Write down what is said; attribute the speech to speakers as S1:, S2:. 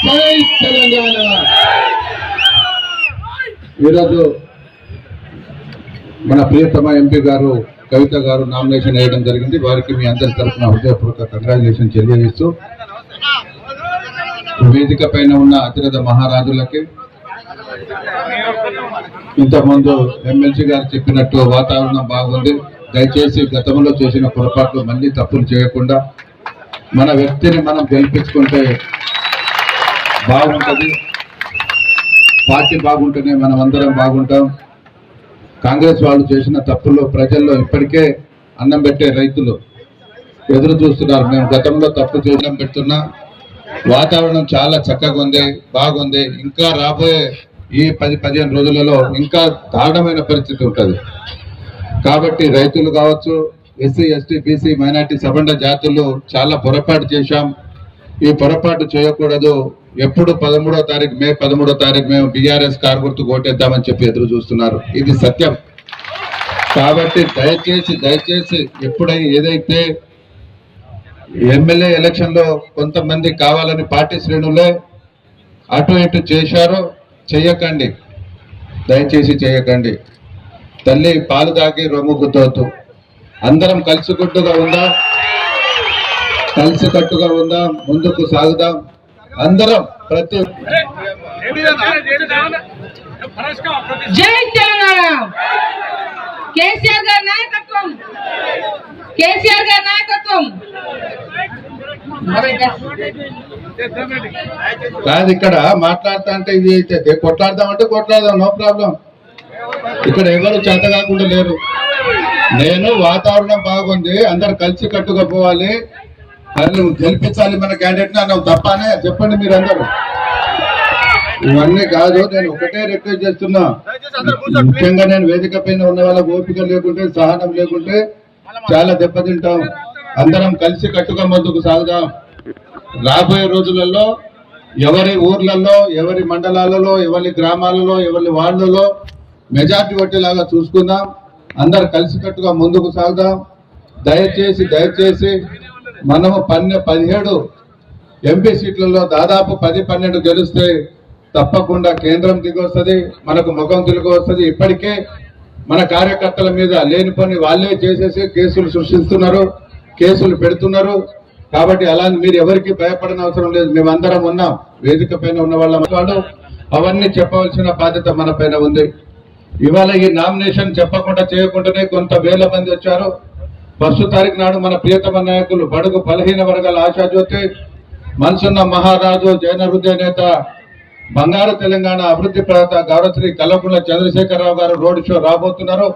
S1: జై తెలంగాణ. ఈరోజు మన ప్రియతమ ఎంపీ గారు కవిత గారు నామినేషన్ వేయడం జరిగింది. వారికి మీ అందరి తరఫున హృదయపూర్వక కంగ్రాచులేషన్ తెలియజేస్తూ, వేదిక పైన ఉన్న అతిరథ మహారాజులకి, ఇంతకుముందు ఎమ్మెల్సీ గారు చెప్పినట్టు వాతావరణం బాగుంది. దయచేసి గతంలో చేసిన పొరపాట్లు మళ్ళీ తప్పులు చేయకుండా మన వ్యక్తిని మనం గెలిపించుకుంటే బాగుంటుంది. పార్టీ బాగుంటేనే మనం అందరం బాగుంటాం. కాంగ్రెస్ వాళ్ళు చేసిన తప్పులు ప్రజల్లో ఇప్పటికే అన్నం పెట్టే రైతులు ఎదురు చూస్తున్నారు. మేము గతంలో తప్పు చేయడం పెడుతున్నా. వాతావరణం చాలా చక్కగా ఉంది, బాగుంది. ఇంకా రాబోయే ఈ 10-15 రోజులలో ఇంకా దారుణమైన పరిస్థితి ఉంటుంది. కాబట్టి రైతులు కావచ్చు, ఎస్సీ ఎస్టీ బీసీ మైనార్టీ సబండ జాతులు చాలా పొరపాటు చేశాం. ఈ పొరపాటు చేయకూడదు. ఎప్పుడు 13వ తారీఖు మే 13వ తారీఖు మేము బీఆర్ఎస్ కారు గుర్తు ఓటేద్దామని చెప్పి ఎదురు చూస్తున్నారు. ఇది సత్యం. కాబట్టి దయచేసి ఎప్పుడైనా ఏదైతే ఎమ్మెల్యే ఎలక్షన్ లో కొంతమంది కావాలని పార్టీ శ్రేణులే అటు ఇటు చేశారో చెయ్యకండి, దయచేసి చేయకండి. తల్లి పాలు దాగి రొమ్ము గుద్దవద్దు. అందరం కలిసికట్టుగా ఉందాం, కలిసికట్టుగా ఉందాం, ముందుకు సాగుదాం. అందరం ప్రతి
S2: జై తెలంగాణ. కేసీఆర్ గారి నాయకత్వం, కేసీఆర్ గారి నాయకత్వం.
S1: కాదు, ఇక్కడ మాట్లాడుతా అంటే ఇది కొట్లాడదామంటే కొట్లాడదాం, నో ప్రాబ్లం. ఇక్కడ ఎవరు చేత కాకుండా లేరు. నేను వాతావరణం బాగుంది, అందరు కలిసి కట్టుగా పోవాలి, వాళ్ళు గెలిపించాలి మన క్యాండిడేట్ అన్నాం. తప్పనే చెప్పండి మీరందరూ. ఇవన్నీ కాదు, నేను ఒకటే రిక్వెస్ట్ చేస్తున్నా. ముఖ్యంగా నేను వేదిక పైన ఉన్న వాళ్ళకి ఓపిక లేకుంటే, సహనం లేకుంటే చాలా దెబ్బతింటాం. అందరం కలిసి కట్టుగా ముందుకు సాగుదాం. రాబోయే రోజులలో ఎవరి ఊర్లలో, ఎవరి మండలాలలో, ఎవరి గ్రామాలలో, ఎవరి వార్డులలో మెజార్టీ వచ్చేలాగా చూసుకుందాం. అందరు కలిసికట్టుగా ముందుకు సాగుదాం. దయచేసి మనము 17 ఎంపీ సీట్లలో దాదాపు 10-12 గెలిస్తే తప్పకుండా కేంద్రం దిగి వస్తుంది, మనకు ముఖం తిరిగి వస్తుంది. ఇప్పటికే మన కార్యకర్తల మీద లేనిపోని వాళ్ళే చేసేసి కేసులు సృష్టిస్తున్నారు, కేసులు పెడుతున్నారు. కాబట్టి అలా మీరు ఎవరికి భయపడని అవసరం లేదు. మేమందరం ఉన్నాం. వేదిక పైన ఉన్న వాళ్ళ అవన్నీ చెప్పవలసిన బాధ్యత మన పైన ఉంది. ఇవాళ ఈ నామినేషన్ చెప్పకుండా చేయకుండానే కొంత వేల మంది వచ్చారు. 1వ తారీఖు నాడు మన ప్రియతమ నాయకులు, బడుగు బలహీన వర్గాల ఆశాజ్యోతి, మనసున్న మహారాజు, జైన హృదయ నేత, బంగారు తెలంగాణ అభివృద్ధి ప్రదాత గౌరవశ్రీ కల్వకుంట్ల చంద్రశేఖరరావు గారు రోడ్ షో రాబోతున్నారు.